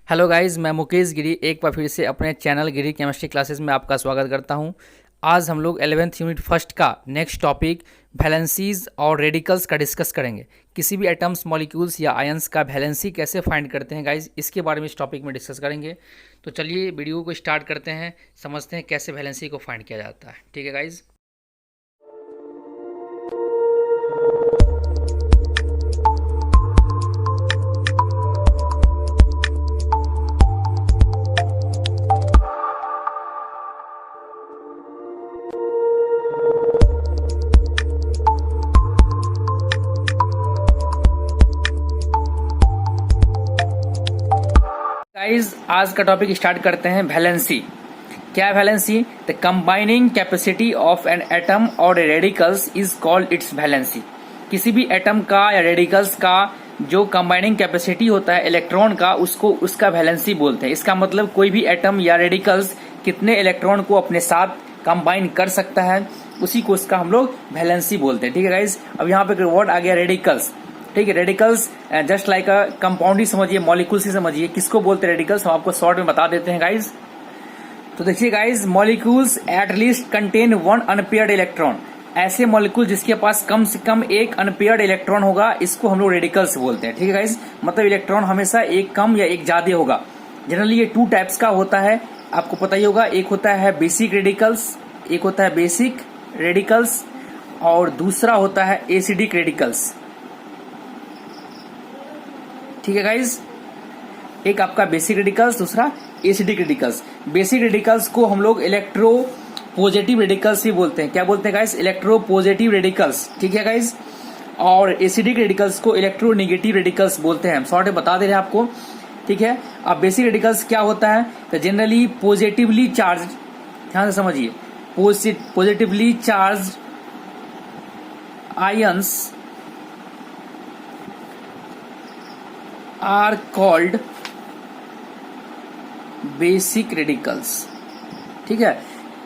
Hello guys, मैं मुकेश गिरी एक बार फिर से अपने चैनल गिरी केमिस्ट्री क्लासेस में आपका स्वागत करता हूं। आज हम लोग 11th यूनिट फर्स्ट का नेक्स्ट टॉपिक वैलेंसीज और रेडिकल्स का डिस्कस करेंगे। किसी भी एटम्स, मॉलिक्यूल्स या आयंस का वैलेंसी कैसे फाइंड करते हैं गाइस, इसके बारे में इस टॉपिक में डिस्कस करेंगे। तो चलिए वीडियो को स्टार्ट करते हैं, समझते हैं कैसे वैलेंसी को फाइंड किया जाता है। ठीक है गाइज। गाइज आज का टॉपिक स्टार्ट करते हैं वैलेंसी। क्या है valency? The combining capacity of an atom और radicals is called its valency. किसी भी एटम का या रेडिकल्स का जो कंबाइनिंग कैपेसिटी होता है इलेक्ट्रॉन का, उसको उसका वैलेंसी बोलते हैं। इसका मतलब कोई भी एटम या रेडिकल्स कितने इलेक्ट्रॉन को अपने साथ कंबाइन कर सकता है, उसी को उसका हम लोग वैलेंसी बोलते हैं। ठीक है गाइज। अब यहाँ पे वर्ड आ गया रेडिकल्स। ठीक है, radicals just like a compound ही समझिए, मॉलिक्यूल्स ही समझिए। किसको बोलते हैं रेडिकल्स, हम आपको शॉर्ट में बता देते हैं गाइज। तो देखिए guys, molecules at least contain one unpaired electron. ऐसे मॉलिक्यूल जिसके पास कम से कम एक अनपेयर्ड इलेक्ट्रॉन होगा, इसको हम लोग रेडिकल्स बोलते हैं। ठीक है गाइज, मतलब इलेक्ट्रॉन हमेशा एक कम या एक ज्यादा होगा। जनरली ये टू टाइप्स का होता है, आपको पता ही होगा। एक होता है बेसिक रेडिकल्स, एक होता है बेसिक रेडिकल्स, और दूसरा होता है एसिडिक रेडिकल्स। ठीक है गाइज, एक आपका बेसिक रेडिकल्स, दूसरा एसिडिक रेडिकल्स। बेसिक रेडिकल्स को हम लोग इलेक्ट्रो पॉजिटिव रेडिकल्स भी बोलते हैं। क्या बोलते हैं गाइज? Electro positive radicals. ठीक है गाइज। और एसिडिक रेडिकल्स को इलेक्ट्रो नेगेटिव रेडिकल्स बोलते हैं। हम शॉर्ट में बता दे रहे हैं आपको। ठीक है। अब बेसिक रेडिकल्स क्या होता है? तो जनरली पॉजिटिवली चार्ज, ध्यान से समझिए, positively charge ions are called basic radicals। ठीक है,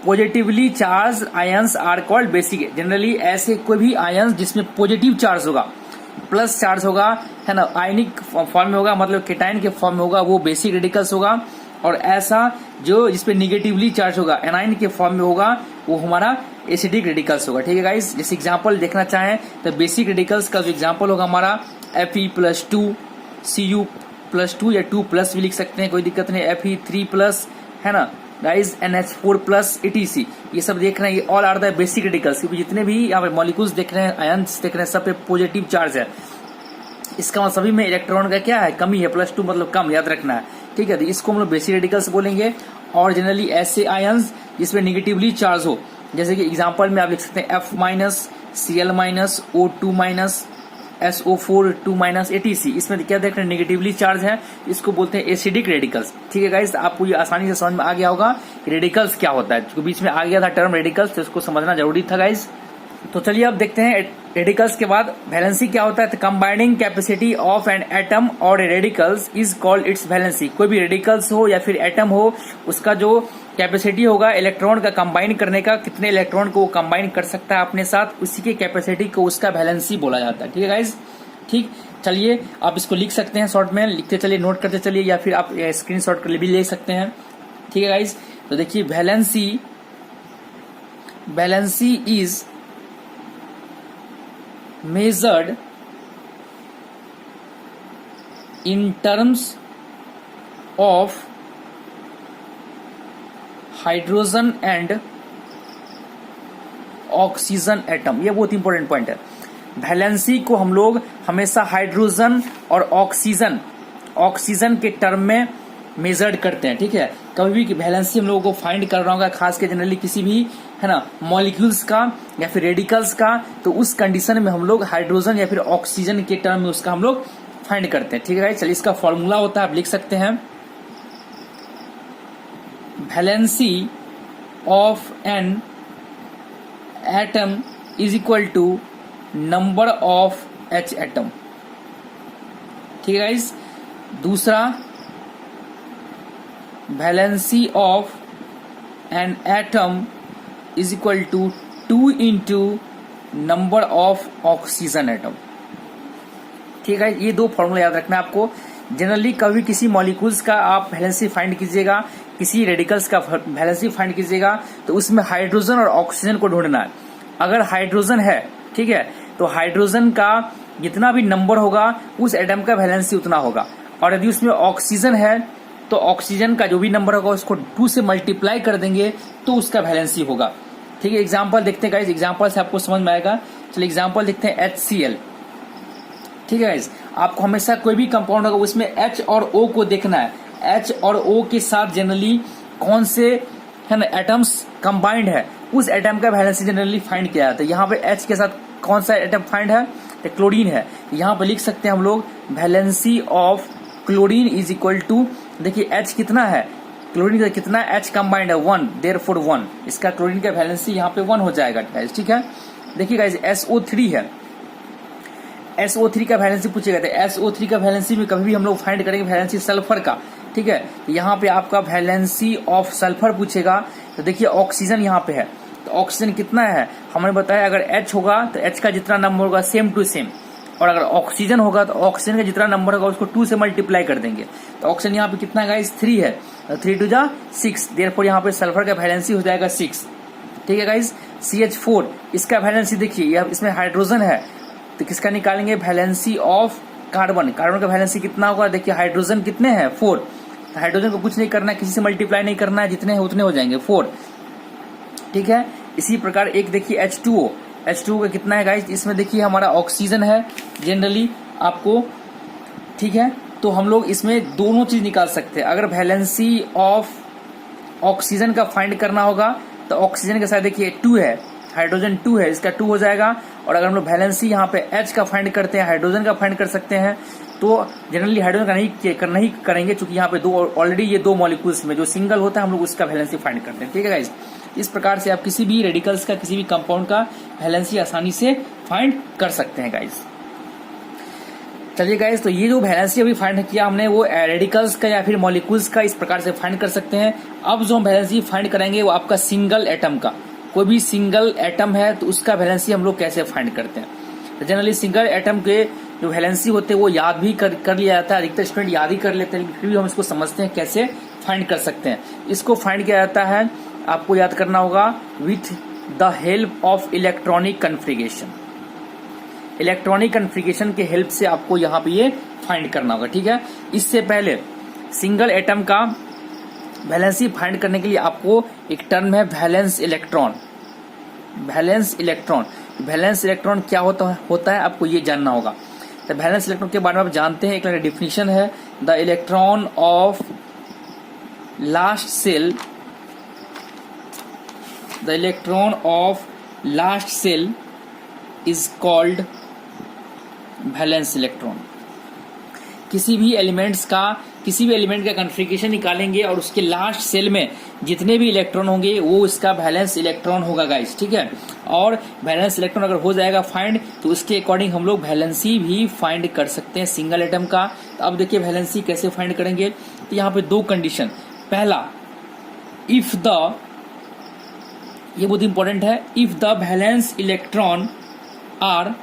positively charge ions are called basic. Generally ऐसे कोई भी आयंस जिसमें पॉजिटिव चार्ज होगा, प्लस चार्ज होगा, है ना, आयनिक फॉर्म में होगा, मतलब केटाइन के फॉर्म में होगा, वो बेसिक रेडिकल्स होगा। और ऐसा जो जिसपे निगेटिवली चार्ज होगा, एनाइन के फॉर्म में होगा, वो हमारा एसिडिक रेडिकल्स होगा। ठीक है गाइस। जैसे एग्जांपल देखना चाहें तो बेसिक रेडिकल्स का जो एग्जांपल होगा हमारा Fe+2, Cu+2 या 2+ भी लिख सकते हैं, कोई दिक्कत नहीं। Fe3+, है ना गाइज, NH4+, etc। ये सब देख रहे हैं, ये all are the basic radicals. क्योंकि जितने भी यहाँ पे मॉलिक्यूल्स देख रहे हैं, आयंस देख रहे हैं, सब पे पॉजिटिव चार्ज है। इसका मतलब सभी में इलेक्ट्रॉन का क्या है, कमी है। +2 मतलब कम, याद रखना है। ठीक है, तो इसको हम लोग बेसिक रेडिकल्स बोलेंगे। और जनरली ऐसे आयंस जिसमें निगेटिवली चार्ज हो, जैसे कि एग्जाम्पल में आप लिख सकते हैं F-, Cl-, O2-, SO4 2-, etc। इसमें क्या देख रहे हैं, नेगेटिवली चार्ज है, इसको बोलते हैं एसिडिक रेडिकल्स। ठीक है गाइस, आपको ये आसानी से समझ में आ गया होगा कि रेडिकल्स क्या होता है। क्योंकि बीच में आ गया था टर्म रेडिकल्स, तो इसको समझना जरूरी था गाइस। तो चलिए अब देखते हैं रेडिकल्स के बाद वैलेंसी क्या होता है। तो combining capacity of an atom और radicals is called its valency. कोई भी रेडिकल्स हो या फिर एटम हो, उसका जो कैपेसिटी होगा इलेक्ट्रॉन का कंबाइन करने का, कितने इलेक्ट्रॉन को वो कंबाइन कर सकता है अपने साथ, उसी के कैपेसिटी को उसका वैलेंसी बोला जाता है। ठीक है गाइज। ठीक, चलिए आप इसको लिख सकते हैं, शॉर्ट में लिखते चलिए, नोट करते चलिए, या फिर आप स्क्रीन शॉट भी ले सकते हैं। ठीक है गाइज। तो देखिए valency is measured in terms of hydrogen and oxygen atom. ये बहुत इंपॉर्टेंट पॉइंट है। वैलेंसी को हम लोग हमेशा हाइड्रोजन और ऑक्सीजन के टर्म में मेजर्ड करते हैं। ठीक है, कभी भी वैलेंसी हम लोगों को फाइंड कर रहा होगा, खास के जनरली किसी भी, है ना, मॉलिक्यूल्स का या फिर रेडिकल्स का, तो उस कंडीशन में हम लोग हाइड्रोजन या फिर ऑक्सीजन के टर्म में उसका हम लोग फाइंड करते हैं। ठीक है, चलिए इसका फॉर्मूला होता है, आप लिख सकते हैं। Valency of an atom is equal to number of H atom. ठीक है गाइस। दूसरा, valency of an atom is equal to 2 into number of oxygen atom. ठीक है, ये दो फॉर्मूला याद रखना है आपको जनरली कभी किसी मॉलिक्यूल्स का आप वैलेंसी फाइंड कीजिएगा, किसी रेडिकल्स का वैलेंसी फाइंड कीजिएगा, तो उसमें हाइड्रोजन और ऑक्सीजन को ढूंढना है। अगर हाइड्रोजन है, ठीक है, तो हाइड्रोजन का जितना भी नंबर होगा उस एटम का वैलेंसी उतना होगा, और यदि उसमें ऑक्सीजन है तो ऑक्सीजन का जो भी नंबर होगा उसको 2 से मल्टीप्लाई कर देंगे तो उसका वैलेंसी होगा। ठीक है, एग्जाम्पल देखते हैं गाइस, एग्जाम्पल से आपको समझ में आएगा। चलिए एग्जाम्पल देखते हैं HCl। ठीक है गाइस, आपको हमेशा कोई भी कंपाउंड होगा उसमें H और O को देखना है। H और O के साथ जनरली कौन से है ना एटम्स कंबाइंड है, उस एटम का वैलेंसी जनरली फाइंड किया जाता है। यहाँ पे H के साथ कौन सा एटम फाइंड है, तो क्लोरीन है। यहाँ पे लिख सकते हैं हम लोग valency of chlorine is equal to, देखिए H कितना है, क्लोरीन का कितना H कंबाइंड है 1, देयरफॉर 1, इसका क्लोरीन का वैलेंसी यहाँ पे 1 हो जाएगा गाइस। ठीक है, देखिए गाइस SO3 है, SO3 का वैलेंसी पूछेगा, तो SO3 का वैलेंसी में कभी भी हम लोग फाइंड करेंगे वैलेंसी सल्फर का। ठीक है, यहाँ पे आपका वैलेंसी ऑफ सल्फर पूछेगा, तो देखिए ऑक्सीजन यहाँ पे है, तो ऑक्सीजन कितना है हमने बताया, अगर H होगा तो H का जितना नंबर होगा सेम टू सेम, और अगर ऑक्सीजन होगा तो ऑक्सीजन का जितना नंबर होगा उसको 2 से मल्टीप्लाई कर देंगे। तो ऑक्सीजन यहाँ पे कितना गाइस 3 है, 3 2 जा 6, देयरफॉर यहाँ पे सल्फर का वैलेंसी हो जाएगा 6। ठीक है गाइस, CH4 इसका वैलेंसी देखिए, इसमें हाइड्रोजन है, तो किसका निकालेंगे वैलेंसी ऑफ कार्बन, कार्बन का वैलेंसी कितना होगा, देखिए हाइड्रोजन कितने हैं 4, तो हाइड्रोजन को कुछ नहीं करना है, किसी से मल्टीप्लाई नहीं करना है, जितने हैं उतने हो जाएंगे 4। ठीक है, इसी प्रकार एक देखिए H2O, H2O का कितना है गाइस, इसमें देखिए हमारा ऑक्सीजन है जनरली आपको। ठीक है, तो हम लोग इसमें दोनों चीज निकाल सकते हैं। अगर वैलेंसी ऑफ ऑक्सीजन का फाइंड करना होगा तो ऑक्सीजन के साथ देखिए 2 है, हाइड्रोजन 2 है, इसका 2 हो जाएगा। और अगर हम लोग वैलेंसी यहाँ पे H का फाइंड करते हैं, हाइड्रोजन का फाइंड कर सकते हैं, तो जनरली हाइड्रोजन का नहीं करेंगे, क्योंकि यहाँ पे ऑलरेडी ये 2 मॉलिक्यूल्स में जो सिंगल होता है हम लोग उसका वैलेंसी फाइंड करते हैं। ठीक है गाइस, इस प्रकार से आप किसी भी रेडिकल्स का, किसी भी कंपाउंड का वैलेंसी आसानी से फाइंड कर सकते हैं गाइस। चलिए गाइस, तो ये जो वैलेंसी अभी फाइंड किया हमने वो रेडिकल्स का या फिर मॉलिक्यूल्स का इस प्रकार से फाइंड कर सकते हैं। अब जो हम वैलेंसी फाइंड करेंगे वो आपका सिंगल एटम का, कोई भी सिंगल एटम है तो उसका वैलेंसी हम लोग कैसे फाइंड करते हैं। तो जनरली सिंगल एटम के जो वैलेंसी होते हैं वो याद भी कर लिया जाता है, अधिकतर स्टूडेंट याद ही कर लेते हैं, फिर भी हम इसको समझते हैं कैसे फाइंड कर सकते हैं। इसको फाइंड किया जाता है, आपको याद करना होगा, with the help of electronic configuration. Electronic configuration के हेल्प से आपको यहाँ पे ये फाइंड करना होगा। ठीक है, इससे पहले सिंगल एटम का वैलेंसी फाइंड करने के लिए आपको एक टर्म है valence electron. Valence electron, valence electron क्या होता है आपको ये जानना होगा। तो वैलेंस इलेक्ट्रॉन के बारे में आप जानते हैं, एक डिफिनेशन है, the electron of last shell, the electron of last shell is called valence electron. किसी भी एलिमेंट का कन्फिगरेशन निकालेंगे और उसके लास्ट सेल में जितने भी इलेक्ट्रॉन होंगे वो इसका वैलेंस इलेक्ट्रॉन होगा गाइस। ठीक है, और वैलेंस इलेक्ट्रॉन अगर हो जाएगा फाइंड तो उसके अकॉर्डिंग हम लोग वैलेंसी भी फाइंड कर सकते हैं सिंगल एटम का। तो अब देखिए वैलेंसी कैसे फाइंड करेंगे, तो यहाँ पे 2 कंडीशन। पहला, इफ द, ये बहुत इंपॉर्टेंट है, if the valence electron are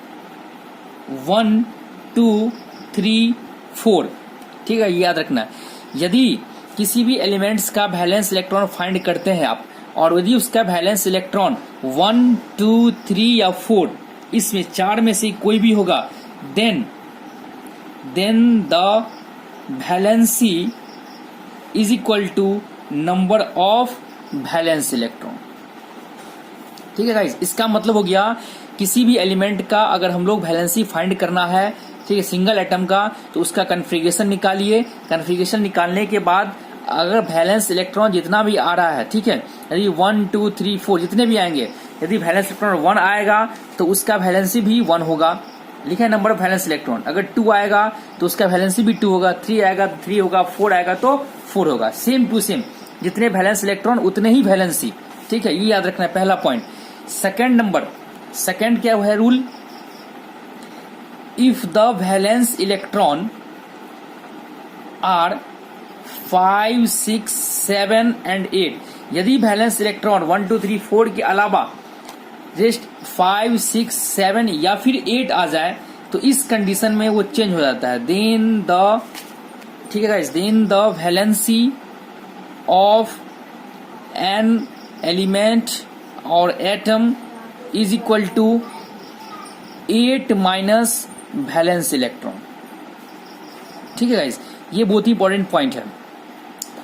1 2 3 4। ठीक है, ये याद रखना है। यदि किसी भी एलिमेंट्स का वैलेंस इलेक्ट्रॉन फाइंड करते हैं आप, और यदि उसका वैलेंस इलेक्ट्रॉन 1 2 3 या 4 इसमें 4 में से कोई भी होगा, then the valency is equal to number of valence electron. ठीक है गाइस, इसका मतलब हो गया किसी भी एलिमेंट का अगर हम लोग वैलेंसी फाइंड करना है, ठीक है, सिंगल एटम का, तो उसका कन्फिगरेशन निकालिए। कन्फिगरेशन निकालने के बाद अगर वैलेंस इलेक्ट्रॉन जितना भी आ रहा है, ठीक है, यदि 1 2 3 4 जितने भी आएंगे, यदि वैलेंस इलेक्ट्रॉन 1 आएगा तो उसका वैलेंसी भी 1 होगा, लिखा है नंबर ऑफ वैलेंस इलेक्ट्रॉन। अगर 2 आएगा तो उसका वैलेंसी भी 2 होगा, 3 आएगा तो 3 होगा, 4 आएगा तो 4 होगा, सेम टू सेम, जितने वैलेंस इलेक्ट्रॉन उतने ही वैलेंसी। ठीक है, ये याद रखना है पहला पॉइंट। सेकंड क्या है rule, if the valence electron are 5 6 7 and 8, यदि वैलेंस इलेक्ट्रॉन 1 2 3 4 के अलावा रेस्ट 5 6 7 या फिर 8 आ जाए तो इस कंडीशन में वो चेंज हो जाता है। देन द ठीक है guys, then the valency of an element और atom is equal to 8 minus valence electron. ठीक है गाइस, ये बहुत ही इंपॉर्टेंट पॉइंट है,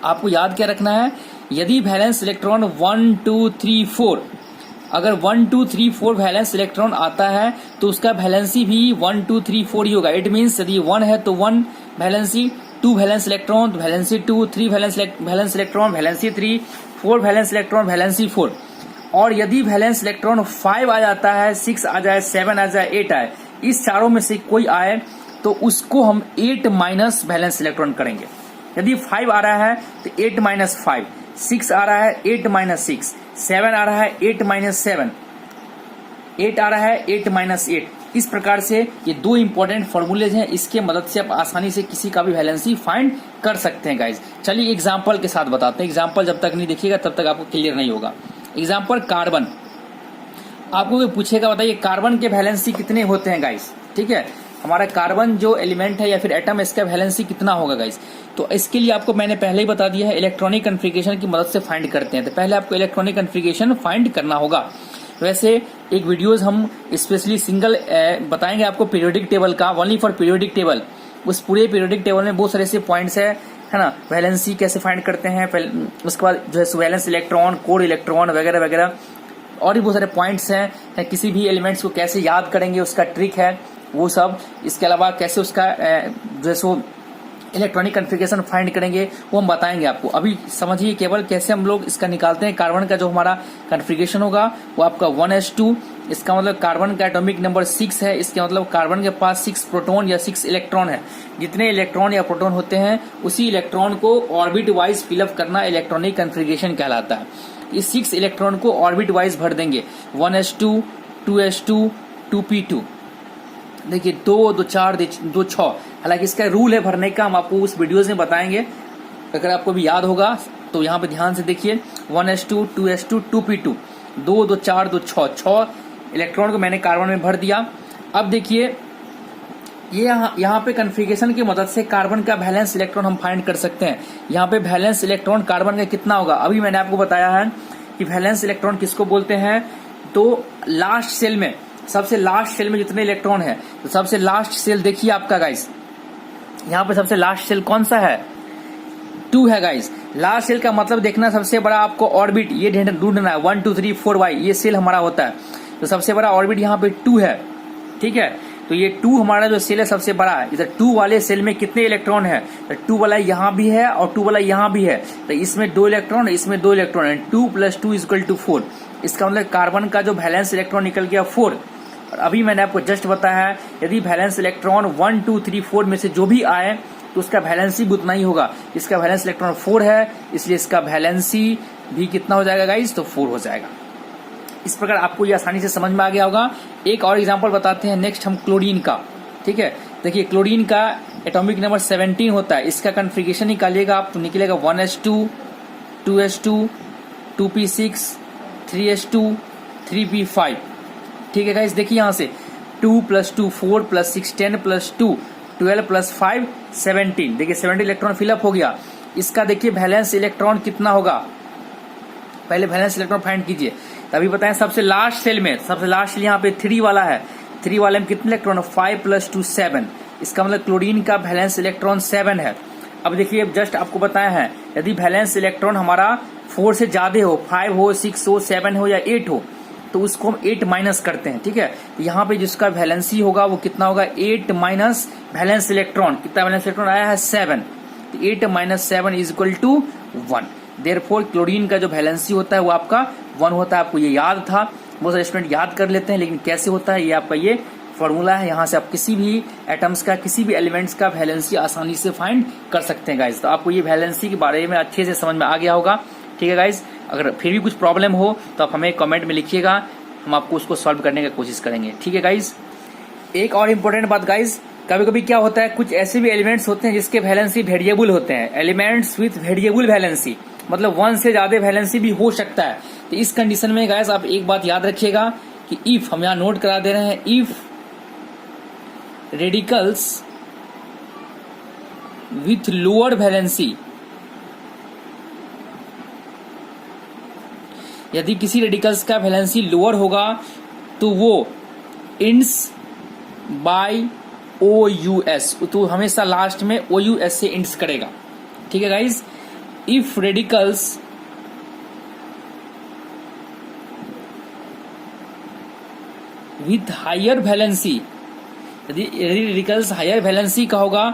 आपको याद क्या रखना है। यदि वैलेंस इलेक्ट्रॉन 1 2 3 4, अगर 1 2 3 4 वैलेंस इलेक्ट्रॉन आता है तो उसका वैलेंसी भी 1 2 3 4 ही होगा। इट मीन्स यदि 1 है तो 1 वैलेंसी, 2 वैलेंस इलेक्ट्रॉन तो valency 2, 3 valence electron valency 3, 4 valence electron valency 4। और यदि वैलेंस इलेक्ट्रॉन 5 आ जाता है, 6 आ जाए, 7 आ जाए, 8 आए, इस चारों में से कोई आए तो उसको हम 8 माइनस वैलेंस इलेक्ट्रॉन करेंगे। यदि 5 आ रहा है तो 8 माइनस 5, 6 आ रहा है 8 माइनस 6, 7 आ रहा है 8 माइनस 7, 8 आ रहा है 8 माइनस 8। इस प्रकार से ये दो इंपॉर्टेंट फॉर्मूलेज हैं, इसके मदद से आप आसानी से किसी का भी वैलेंसी फाइंड कर सकते हैं गाइज। चलिए एग्जाम्पल के साथ बताते हैं, एग्जाम्पल जब तक नहीं देखिएगा तब तक आपको क्लियर नहीं होगा। एग्जाम्पल कार्बन, आपको कोई पूछेगा बताइए कार्बन के वैलेंसी कितने होते हैं गाइज। ठीक है, हमारा कार्बन जो एलिमेंट है या फिर एटम, इसका वैलेंसी कितना होगा गाइज। तो इसके लिए आपको मैंने पहले ही बता दिया है, इलेक्ट्रॉनिक कन्फिगरेशन की मदद से फाइंड करते हैं। तो पहले आपको इलेक्ट्रॉनिक कन्फिगरेशन फाइंड करना होगा। वैसे एक वीडियोस हम स्पेशली सिंगल बताएंगे आपको पीरियोडिक टेबल का, ओनली फॉर पीरियोडिक टेबल। उस पूरे पीरियोडिक टेबल में बहुत सारे ऐसे पॉइंट्स है ना, वैलेंसी कैसे फाइंड करते हैं, उसके बाद जो है वैलेंस इलेक्ट्रॉन, कोर इलेक्ट्रॉन वगैरह वगैरह, और भी बहुत सारे पॉइंट्स हैं। किसी भी एलिमेंट्स को कैसे याद करेंगे उसका ट्रिक है वो सब। इसके अलावा कैसे उसका जो है सो इलेक्ट्रॉनिक कन्फिगरेशन फाइंड करेंगे वो हम बताएंगे आपको। अभी समझिए केवल कैसे हम लोग इसका निकालते हैं। कार्बन का जो हमारा कन्फिगरेशन होगा वो आपका 1s2, इसका मतलब कार्बन का एटॉमिक नंबर 6 है। इसके मतलब कार्बन के पास 6 प्रोटॉन या 6 इलेक्ट्रॉन है। जितने इलेक्ट्रॉन या प्रोटॉन होते हैं उसी इलेक्ट्रॉन को ऑर्बिट वाइज फिलअप करना इलेक्ट्रॉनिक कन्फिगरेशन कहलाता है। इस 6 इलेक्ट्रॉन को ऑर्बिट वाइज भर देंगे, 1s2, 2s2, 2p2। देखिए 2 2 4 2 6, हालांकि इसका रूल है भरने का, हम आपको उस वीडियोस में बताएंगे। अगर आपको भी याद होगा तो यहाँ पे ध्यान से देखिए, 1s2, 2s2, 2p2, 2 2 4 2 6 इलेक्ट्रॉन को मैंने कार्बन में भर दिया। अब देखिए ये यहाँ पे कन्फिगरेशन की मदद से कार्बन का वैलेंस इलेक्ट्रॉन हम फाइंड कर सकते हैं। यहाँ पे वैलेंस इलेक्ट्रॉन कार्बन का कितना होगा, अभी मैंने आपको बताया है कि वैलेंस इलेक्ट्रॉन किसको बोलते हैं। तो लास्ट सेल में, सबसे लास्ट सेल में जितने इलेक्ट्रॉन है, तो सबसे लास्ट सेल देखिए आपका गाइस, यहाँ पे सबसे लास्ट सेल कौन सा है, 2 है गाइस। लास्ट सेल का मतलब देखना सबसे बड़ा आपको ऑर्बिट ये ढूंढना है, 1 2 3 4 वाई ये सेल हमारा होता है। तो सबसे बड़ा ऑर्बिट यहाँ पे 2 है। ठीक है, तो ये 2 हमारा जो सेल है सबसे बड़ा है। इधर 2 वाले सेल में कितने इलेक्ट्रॉन है, तो 2 वाला यहाँ भी है और 2 वाला यहाँ भी है, तो इसमें 2 इलेक्ट्रॉन, इसमें 2 इलेक्ट्रॉन है। 2 + 2 = 4। इसका मतलब कार्बन का जो वैलेंस इलेक्ट्रॉन निकल गया 4। और अभी मैंने आपको जस्ट बताया है यदि वैलेंस इलेक्ट्रॉन 1 2 3 4 में से जो भी आए तो उसका वैलेंसी भी उतना ही होगा। इसका वैलेंस इलेक्ट्रॉन 4 है, इसलिए इसका वैलेंसी भी कितना हो जाएगा गाइस, तो 4 हो जाएगा। इस प्रकार आपको ये आसानी से समझ में आ गया होगा। एक और एग्जांपल बताते हैं नेक्स्ट हम क्लोरीन का। ठीक है, देखिए क्लोरीन का एटॉमिक नंबर 17 होता है। इसका कन्फिगरेशन निकालिएगा आप तो निकलेगा 1s2, 2s2, 2p6, 3s2, 3p5। ठीक है गाइस, देखिए यहाँ से 2 + 2 4 + 6 10 + 2 12 + 5 17। देखिए 70 इलेक्ट्रॉन फिलअप हो गया। इसका देखिए वैलेंस इलेक्ट्रॉन कितना होगा, पहले वैलेंस इलेक्ट्रॉन फाइंड कीजिए। तभी बताएं सबसे लास्ट सेल में, सबसे लास्ट सेल यहाँ पे 3 वाला है। 3 वाले में कितने इलेक्ट्रॉन है, 5 + 2 7। इसका मतलब क्लोरीन का वैलेंस इलेक्ट्रॉन 7 है। अब देखिए जस्ट आपको बताया है यदि वैलेंस इलेक्ट्रॉन हमारा 4 से ज्यादा हो, 5 हो, 6 हो, 7 हो या 8 हो, तो उसको हम 8 माइनस करते हैं। ठीक है, तो यहाँ पे जिसका वैलेंसी होगा वो कितना होगा, 8 माइनस वैलेंस इलेक्ट्रॉन। कितना वैलेंस इलेक्ट्रॉन आया है, 7। तो 8 - 7 = 1। देयरफॉर क्लोरीन का जो वैलेंसी होता है वो आपका 1 होता है। आपको ये याद था, बहुत सारे स्टूडेंट याद कर लेते हैं, लेकिन कैसे होता है ये आपका ये फॉर्मूला है। यहाँ से आप किसी भी एटम्स का, किसी भी एलिमेंट्स का वैलेंसी आसानी से फाइंड कर सकते हैं गाइज। तो आपको ये वैलेंसी के बारे में अच्छे से समझ में आ गया होगा। ठीक है गाइज, अगर फिर भी कुछ प्रॉब्लम हो तो आप हमें कमेंट में लिखिएगा, हम आपको उसको सॉल्व करने की कोशिश करेंगे। ठीक है गाइज, एक और इम्पोर्टेंट बात गाइज, कभी कभी क्या होता है कुछ ऐसे भी एलिमेंट्स होते हैं जिसके वैलेंसी वेरिएबल होते हैं। एलिमेंट्स विथ वेरिएबल वैलेंसी, मतलब 1 से ज्यादा वैलेंसी भी हो सकता है। तो इस कंडीशन में गाइज आप एक बात याद रखिएगा कि इफ, हम यहाँ नोट करा दे रहे हैं, if radicals with lower valency, यदि किसी रेडिकल्स का वैलेंसी लोअर होगा तो वो इंड्स बाय OUS, तो हमेशा लास्ट में OUS से इंड्स करेगा। ठीक है guys, if radicals with higher valency, यदि रेडिकल्स हायर वैलेंसी का होगा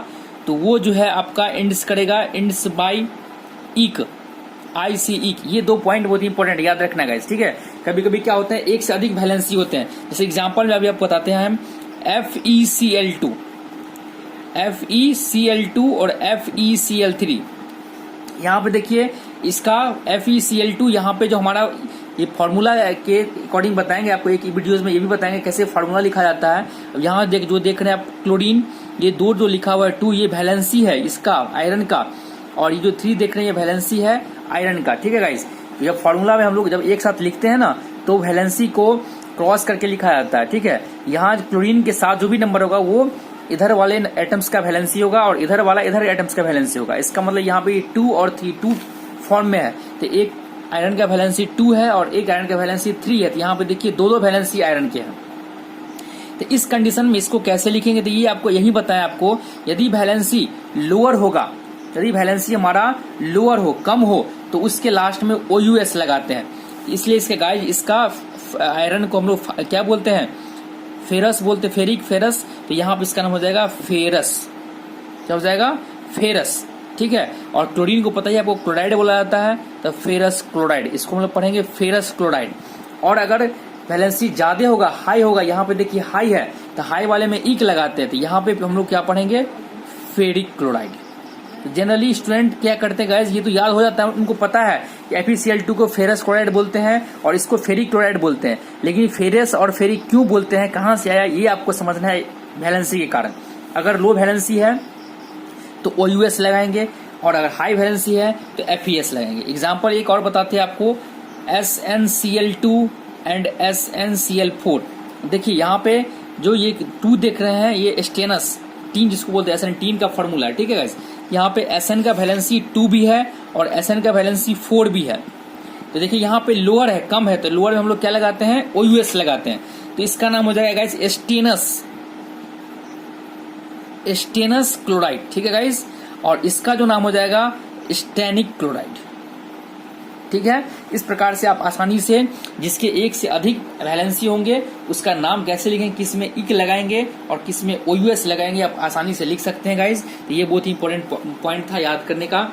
तो वो जो है आपका इंड्स करेगा इंड्स बाय इक, IC। ये 2 पॉइंट बहुत इंपॉर्टेंट याद रखना गाइस। ठीक है, कभी कभी क्या होता है एक से अधिक वैलेंसी होते हैं, जैसे एग्जांपल में अभी आपको बताते हैं हम FeCl2 और FeCl3। यहाँ पे देखिए इसका FeCl2, यहाँ पे जो हमारा ये फॉर्मूला के अकॉर्डिंग बताएंगे आपको, एक वीडियोस में ये भी बताएंगे कैसे फॉर्मूला लिखा जाता है। यहाँ जो देख रहे हैं आप क्लोरीन, ये 2 जो लिखा हुआ है 2, ये वैलेंसी है इसका आयरन का, और ये जो 3 देख रहे हैं ये वैलेंसी है आयरन का। ठीक है गाइस, जब फॉर्मूला में हम लोग जब एक साथ लिखते हैं ना तो वैलेंसी को क्रॉस करके लिखा जाता है। ठीक है, यहाँ क्लोरीन के साथ जो भी नंबर होगा वो इधर वाले एटम्स का वैलेंसी होगा और इधर वाला इधर एटम्स का वैलेंसी होगा। इसका मतलब यहाँ पे 2 और 3 2 फॉर्म में है, तो एक आयरन का वैलेंसी 2 है और एक आयरन का वैलेंसी 3 है, तो यहाँ पे देखिए 2 वैलेंसी आयरन के हैं। तो इस कंडीशन में इसको कैसे लिखेंगे, तो ये आपको यही बताया आपको, यदि वैलेंसी लोअर होगा, यदि वैलेंसी हमारा लोअर हो, कम हो, तो उसके लास्ट में OUS लगाते हैं। इसलिए इसके गाइस इसका आयरन को हम लोग क्या बोलते हैं, फेरस बोलते, फेरिक फेरस, तो यहाँ पे इसका नाम हो जाएगा फेरस। क्या हो जाएगा, फेरस। ठीक है, और क्लोरीन को पता ही आपको क्लोराइड बोला जाता है, तो फेरस क्लोराइड, इसको हम लोग पढ़ेंगे फेरस क्लोराइड। और अगर वैलेंसी ज्यादा होगा, हाई होगा, यहाँ पे देखिए हाई है, तो हाई वाले में इक लगाते हैं, तो यहाँ पे हम लोग क्या पढ़ेंगे, फेरिक क्लोराइड। जनरली स्टूडेंट क्या करते हैं गाइस, ये तो याद हो जाता है, उनको पता है कि FeCl2 को फेरस क्लोराइड बोलते हैं और इसको फेरिक क्लोराइड बोलते हैं, लेकिन फेरस और फेरिक क्यों बोलते हैं, कहां से आया, ये आपको समझना है वैलेंसी के कारण। अगर लो वैलेंसी है तो OUS लगाएंगे और अगर हाई वैलेंसी है तो FeS लगाएंगे। एग्जाम्पल एक और बताते हैं आपको, SnCl2 एंड SnCl4। देखिए यहाँ पे जो ये 2 देख रहे हैं, ये स्टेनस टीन जिसको बोलते हैं, SN का फॉर्मूला है। ठीक है गाइस, यहाँ पे SN का वैलेंसी 2 भी है और SN का वैलेंसी 4 भी है। तो देखिए यहाँ पे लोअर है, कम है, तो लोअर में हम लोग क्या लगाते हैं, OUS लगाते हैं, तो इसका नाम हो जाएगा गाइस स्टेनस क्लोराइड। ठीक है गाइस, और इसका जो नाम हो जाएगा स्टेनिक क्लोराइड। ठीक है, इस प्रकार से आप आसानी से जिसके एक से अधिक वैलेंसी होंगे उसका नाम कैसे लिखेंगे, किस में इक लगाएंगे और किस में OUS लगाएंगे, आप आसानी से लिख सकते हैं गाइज। तो ये बहुत ही इंपॉर्टेंट पॉइंट था याद करने का।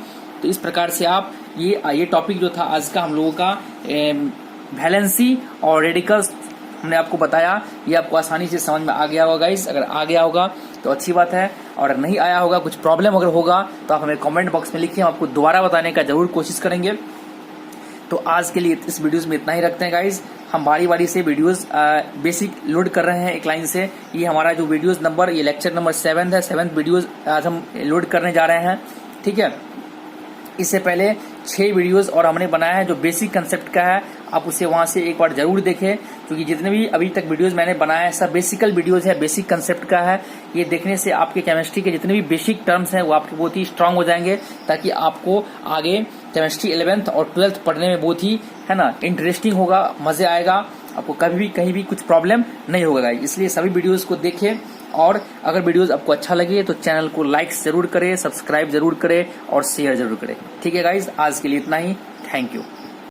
तो इस प्रकार से आप ये टॉपिक जो था आज का हम लोगों का वैलेंसी और रेडिकल्स हमने आपको बताया, ये आपको आसानी से समझ में आ गया होगा गाइज। अगर आ गया होगा तो अच्छी बात है, और अगर नहीं आया होगा, कुछ प्रॉब्लम अगर होगा तो आप हमें कमेंट बॉक्स में लिखिए, हम आपको दोबारा बताने का जरूर कोशिश करेंगे। तो आज के लिए इस वीडियोस में इतना ही रखते हैं गाइज। हम बारी बारी से वीडियोस बेसिक लोड कर रहे हैं एक लाइन से। ये हमारा जो वीडियोस नंबर, ये लेक्चर नंबर 7 है, 7th वीडियोस आज हम लोड करने जा रहे हैं। ठीक है, इससे पहले 6 वीडियोस और हमने बनाया है जो बेसिक कंसेप्ट का है, आप उसे वहां से एक बार जरूर देखें, क्योंकि जितने भी अभी तक वीडियोस मैंने बनाया है सब बेसिकल वीडियोस है, बेसिक कंसेप्ट का है। ये देखने से आपके केमिस्ट्री के जितने भी बेसिक टर्म्स हैं वो आपके बहुत ही स्ट्रांग हो जाएंगे, ताकि आपको आगे केमिस्ट्री 11th और 12th पढ़ने में बहुत ही है ना इंटरेस्टिंग होगा, मजे आएगा, आपको कभी भी कहीं भी कुछ प्रॉब्लम नहीं होगा। इसलिए सभी वीडियोस को देखें, और अगर वीडियोस आपको अच्छा लगे तो चैनल को लाइक जरूर करें, सब्सक्राइब जरूर करें और शेयर जरूर करें। ठीक है गाइज, आज के लिए इतना ही, थैंक यू।